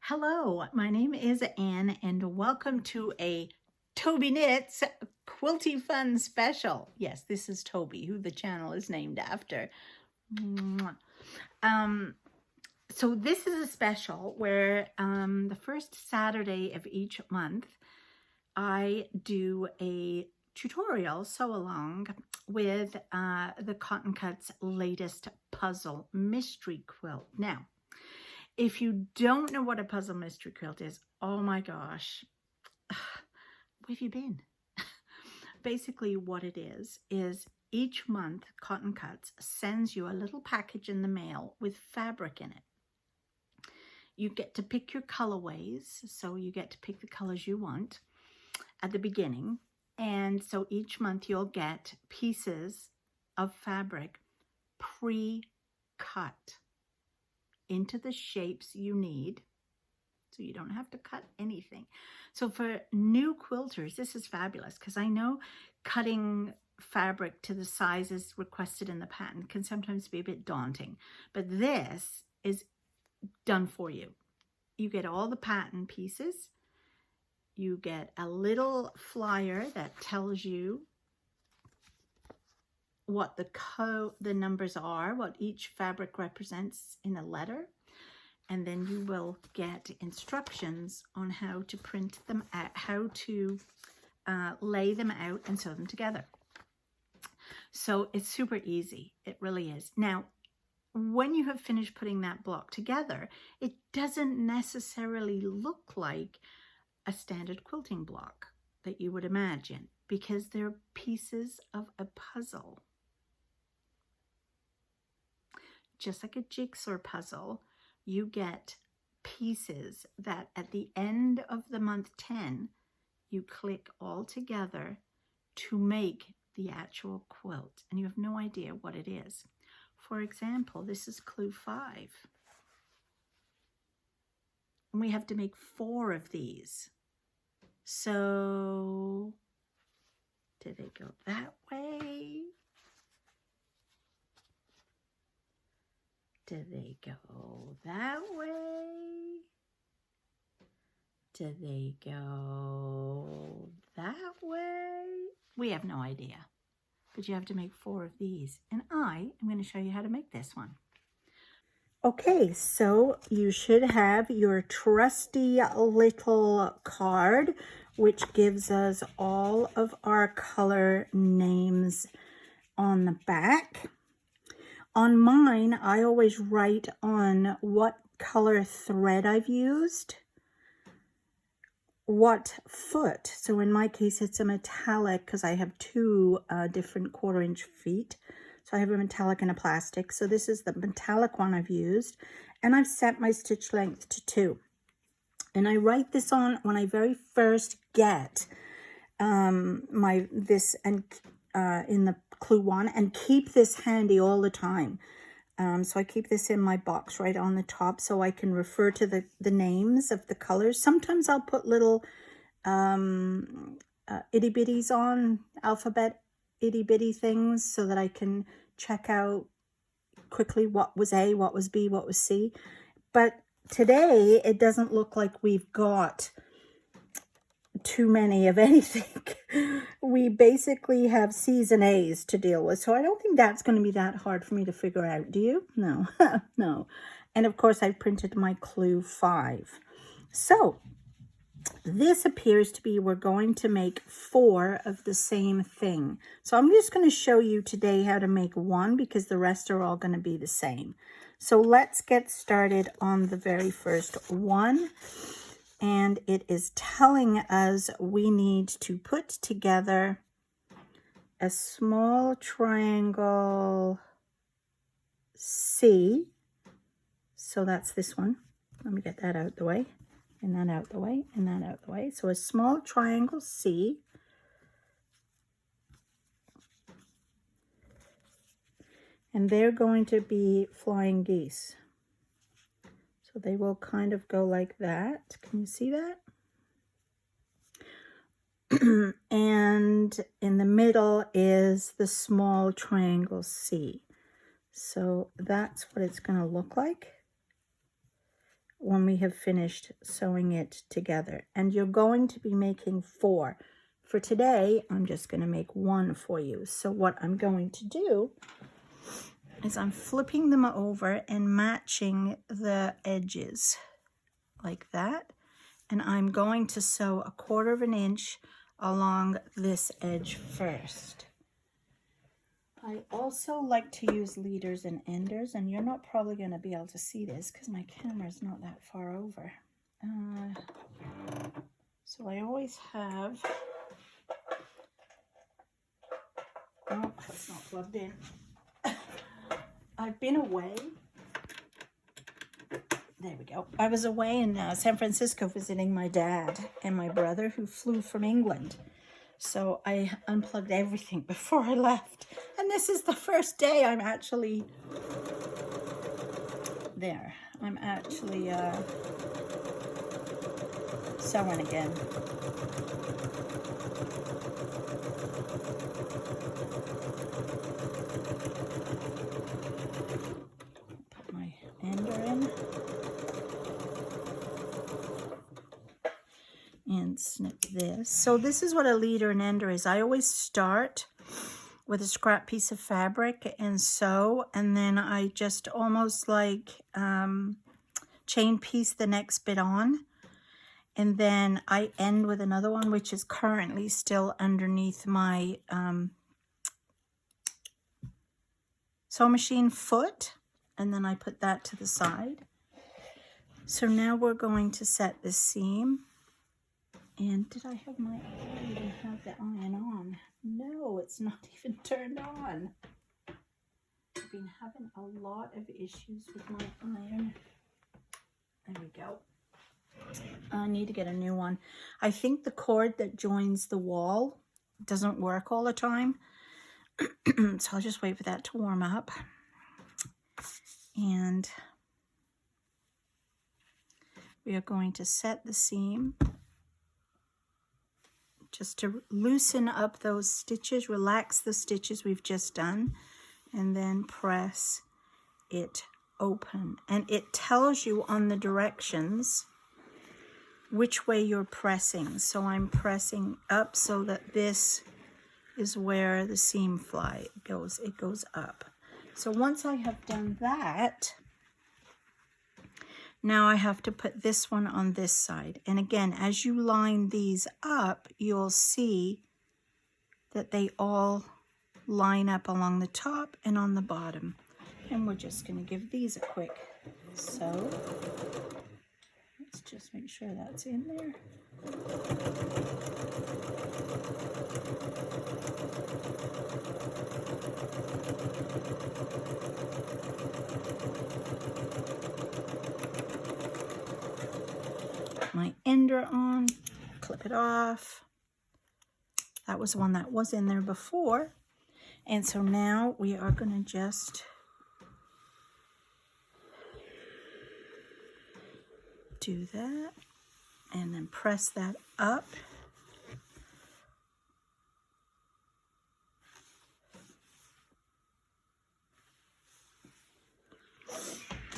Hello, my name is Anne and welcome to a Tobyknits Quilty Fun Special. Yes, this is Toby, who the channel is named after. Mwah. So this is a special where the first Saturday of each month, I do a tutorial sew along with the Tobyknits' latest Puzzle Mystery Quilt. Now, if you don't know what a Puzzle Mystery Quilt is, oh my gosh, where have you been? Basically what it is each month Tobyknits sends you a little package in the mail with fabric in it. You get to pick your colorways, so you get to pick the colors you want at the beginning. And so each month you'll get pieces of fabric pre-cut into the shapes you need, so you don't have to cut anything. So for new quilters, this is fabulous, because I know cutting fabric to the sizes requested in the pattern can sometimes be a bit daunting, but this is done for you. You get all the pattern pieces, you get a little flyer that tells you what the numbers are, what each fabric represents in a letter, and then you will get instructions on how to print them out, how to lay them out and sew them together. So it's super easy, it really is. Now, when you have finished putting that block together, it doesn't necessarily look like a standard quilting block that you would imagine, because they're pieces of a puzzle. Just like a jigsaw puzzle, you get pieces that at the end of the month 10, you click all together to make the actual quilt, and you have no idea what it is. For example, this is clue 5. And we have to make 4 of these. So, did they go that way? Did they go that way? Did they go that way? We have no idea. But you have to make 4 of these. And I am going to show you how to make this one. Okay, so you should have your trusty little card, which gives us all of our color names on the back. On mine, I always write on what color thread I've used, what foot. So in my case, it's a metallic, because I have 2 different 1/4-inch feet. So I have a metallic and a plastic. So this is the metallic one I've used. And I've set my stitch length to 2. And I write this on when I very first get in the clue 1, and keep this handy all the time. So I keep this in my box right on the top so I can refer to the names of the colors. Sometimes I'll put little itty bitties on, alphabet itty bitty things, so that I can check out quickly what was A, what was B, what was C. But today it doesn't look like we've got too many of anything. We basically have C's and A's to deal with, so I don't think that's going to be that hard for me to figure out. Do you? No. No. And of course I printed my clue 5. So this appears to be, we're going to make 4 of the same thing. So I'm just going to show you today how to make 1, because the rest are all going to be the same. So let's get started on the very first one. And it is telling us we need to put together a small triangle C. So that's this one. Let me get that out the way, and that out the way, and that out the way. So a small triangle C. And they're going to be flying geese. So they will kind of go like that. Can you see that? And in the middle is the small triangle C. So that's what it's going to look like. when we have finished sewing it together. And you're going to be making 4. For today, I'm just going to make 1 for you. So what I'm going to do is I'm flipping them over and matching the edges like that. And I'm going to sew 1/4 inch along this edge first. I also like to use leaders and enders, and you're not probably going to be able to see this because my camera's not that far over. So I always have, oh, it's not plugged in. I've been away. There we go. I was away in San Francisco visiting my dad and my brother who flew from England. So I unplugged everything before I left. And this is the first day I'm actually there. I'm actually sewing again. Put my ender in. And snip this. So this is what a leader and ender is. I always start with a scrap piece of fabric and sew, and then I just almost like chain piece the next bit on, and then I end with another one which is currently still underneath my sewing machine foot, and then I put that to the side. So now we're going to set the seam. And did I have my, I don't even have the iron on. No, it's not even turned on. I've been having a lot of issues with my iron. There we go. I need to get a new one. I think the cord that joins the wall doesn't work all the time. So I'll just wait for that to warm up. And we are going to set the seam, just to loosen up those stitches, relax the stitches we've just done, and then press it open. And it tells you on the directions which way you're pressing. So I'm pressing up so that this is where the seam fly goes. It goes up. So once I have done that, now I have to put this one on this side. And again, as you line these up, you'll see that they all line up along the top and on the bottom. And we're just going to give these a quick sew. Let's just make sure that's in there. My ender on, clip it off. That was one that was in there before. And so now we are going to just do that and then press that up.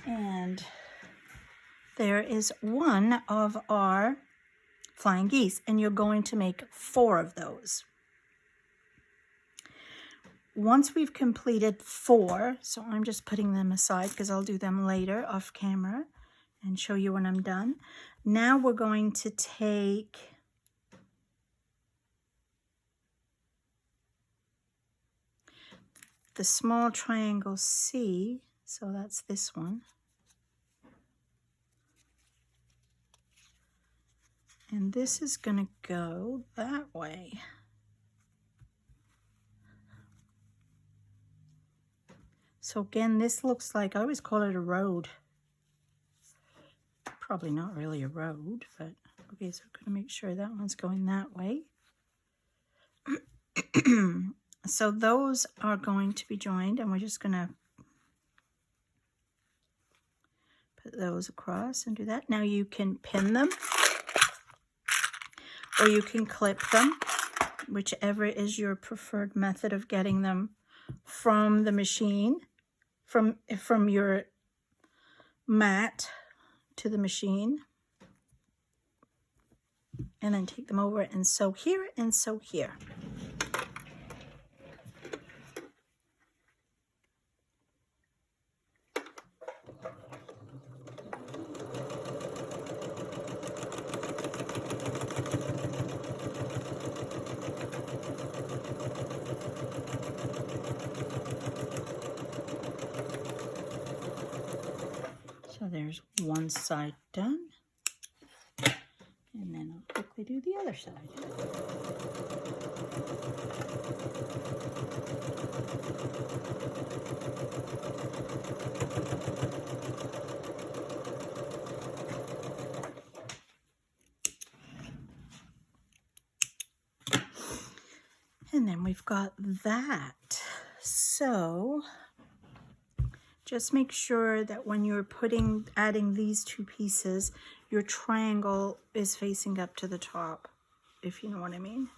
And there is one of our flying geese, and you're going to make 4 of those. Once we've completed 4, so I'm just putting them aside because I'll do them later off camera and show you when I'm done. Now we're going to take the small triangle C, so that's this one. And this is going to go that way. So again, this looks like, I always call it a road. Probably not really a road, but okay, so I'm going to make sure that one's going that way. So those are going to be joined, and we're just going to put those across and do that. Now you can pin them, or you can clip them, whichever is your preferred method of getting them from the machine, from your mat to the machine. And then take them over and sew here and sew here. So there's one side done. And then I'll quickly do the other side. And then we've got that. So just make sure that when you're adding these two pieces, your triangle is facing up to the top, if you know what I mean.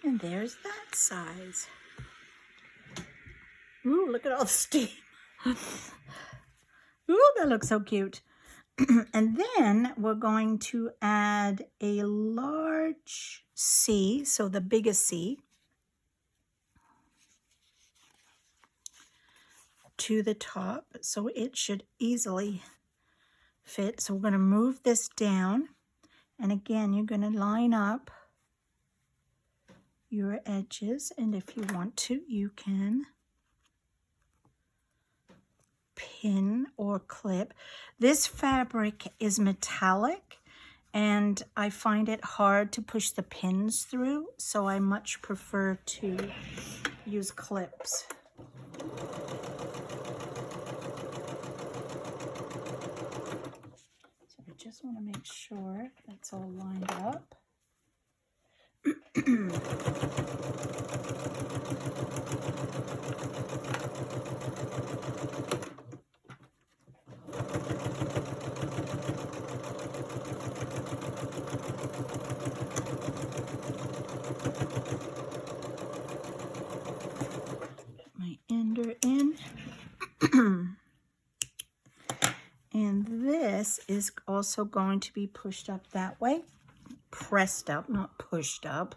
And there's that size. Ooh, look at all the steam. Ooh, that looks so cute. And then we're going to add a large C, so the biggest C, to the top, so it should easily fit. So we're going to move this down, and again, you're going to line up your edges, and if you want to, you can pin or clip. This fabric is metallic, and I find it hard to push the pins through, so I much prefer to use clips. So I just want to make sure that's all lined up. My ender in. And this is also going to be pushed up that way. Pressed up, not pushed up.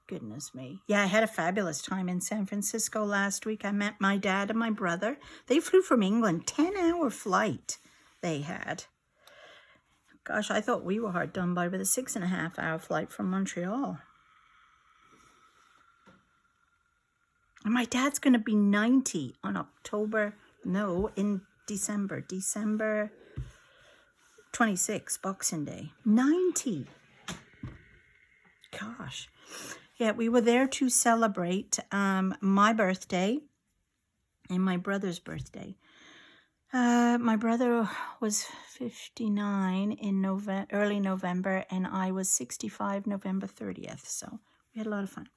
Goodness me. Yeah, I had a fabulous time in San Francisco last week. I met my dad and my brother. They flew from England. 10-hour flight they had. Gosh, I thought we were hard done by with a 6.5-hour flight from Montreal. And my dad's going to be 90 on in December 26, Boxing Day. 90. Gosh. Yeah, we were there to celebrate my birthday and my brother's birthday. My brother was 59 in early November, and I was 65 November 30th. So we had a lot of fun.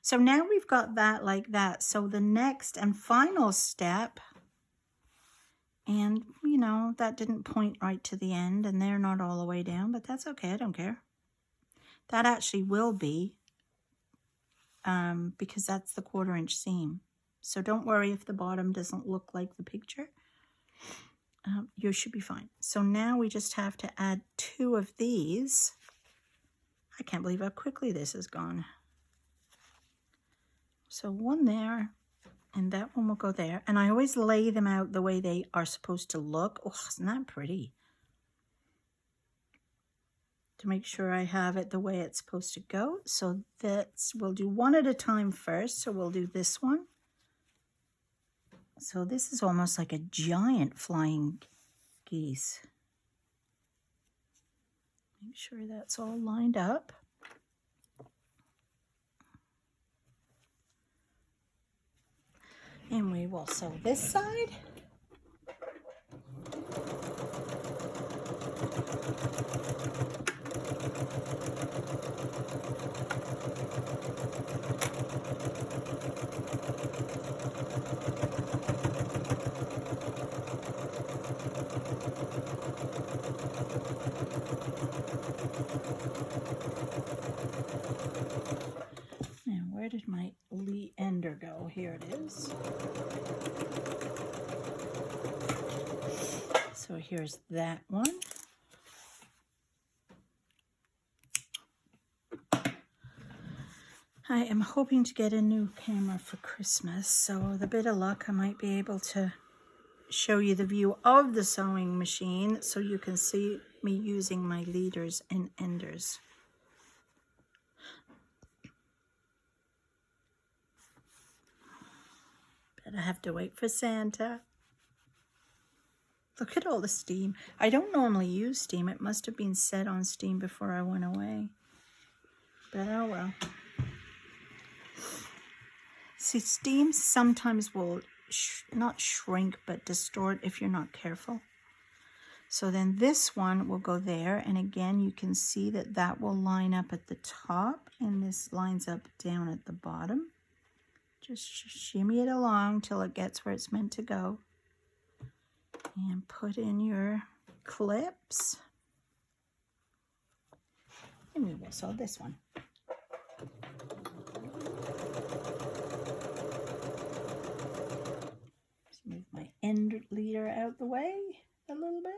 So now we've got that like that. So the next and final step, and you know, that didn't point right to the end, and they're not all the way down, but that's okay. I don't care. That actually will be, because that's the 1/4 inch seam. So don't worry if the bottom doesn't look like the picture. You should be fine. So now we just have to add 2 of these. I can't believe how quickly this has gone. So one there, and that one will go there. And I always lay them out the way they are supposed to look. Oh, isn't that pretty? To make sure I have it the way it's supposed to go. So we'll do one at a time first. So we'll do this one. So this is almost like a giant flying geese. Make sure that's all lined up. And we will sew this side. So here's that one. I am hoping to get a new camera for Christmas, so with a bit of luck I might be able to show you the view of the sewing machine so you can see me using my leaders and enders. But I have to wait for Santa. Look at all the steam. I don't normally use steam. It must have been set on steam before I went away. But oh well. See, steam sometimes will not shrink, but distort if you're not careful. So then this one will go there. And again, you can see that that will line up at the top. And this lines up down at the bottom. Just shimmy it along till it gets where it's meant to go. And put in your clips. And we will sew this one. Just move my end leader out the way a little bit.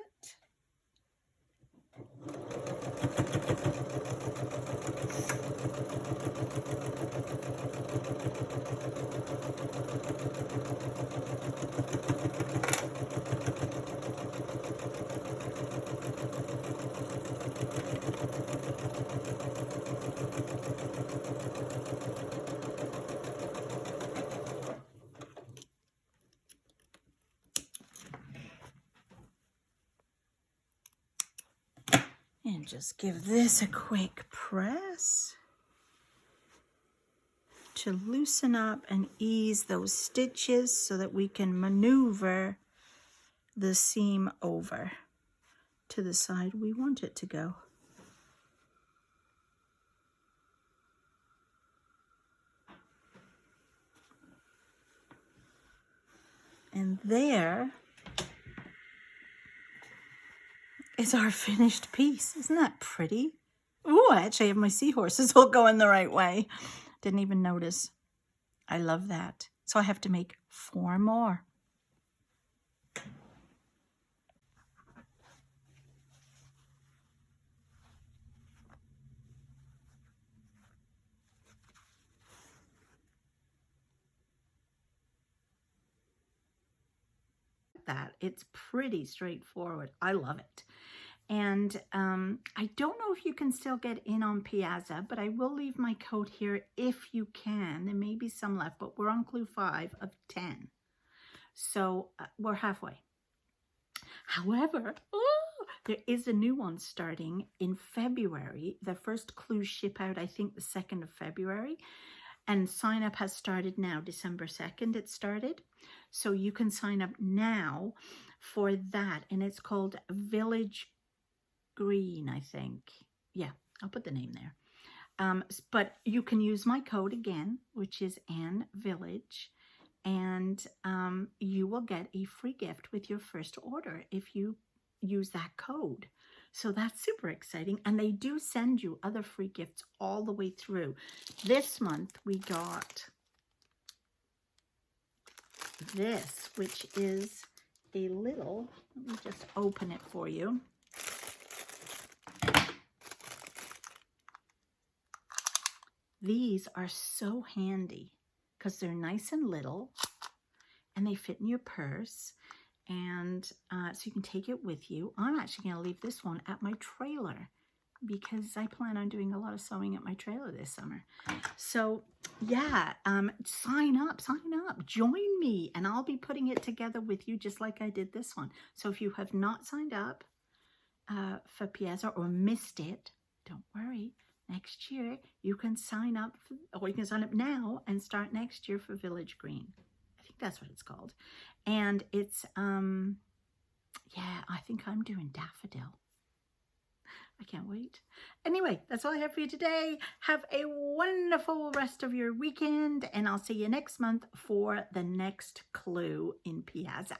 And just give this a quick press to loosen up and ease those stitches so that we can maneuver the seam over to the side we want it to go. And there is our finished piece. Isn't that pretty? Oh, I actually have my seahorses all going the right way. Didn't even notice. I love that. So I have to make 4 more. That it's pretty straightforward. I love it. And I don't know if you can still get in on Piazza, but I will leave my code here if you can. There may be some left, but we're on clue 5 of 10. So we're halfway. However, there is a new one starting in February. The first clues ship out, I think, the 2nd of February. And sign up has started now, December 2nd it started. So you can sign up now for that. And it's called Village Green, I think. Yeah, I'll put the name there. But you can use my code again, which is Ann Village. And you will get a free gift with your first order if you use that code. So that's super exciting. And they do send you other free gifts all the way through. This month we got this, which is a little, let me just open it for you. These are so handy because they're nice and little and they fit in your purse. And so you can take it with you. I'm actually going to leave this one at my trailer because I plan on doing a lot of sewing at my trailer this summer. So yeah, sign up, join me, and I'll be putting it together with you just like I did this one. So if you have not signed up for Piazza or missed it, don't worry. Next year you can sign up, or you can sign up now and start next year for Village Green. I think that's what it's called. And it's, yeah, I think I'm doing daffodil. I can't wait. Anyway, that's all I have for you today. Have a wonderful rest of your weekend, and I'll see you next month for the next clue in Piazza.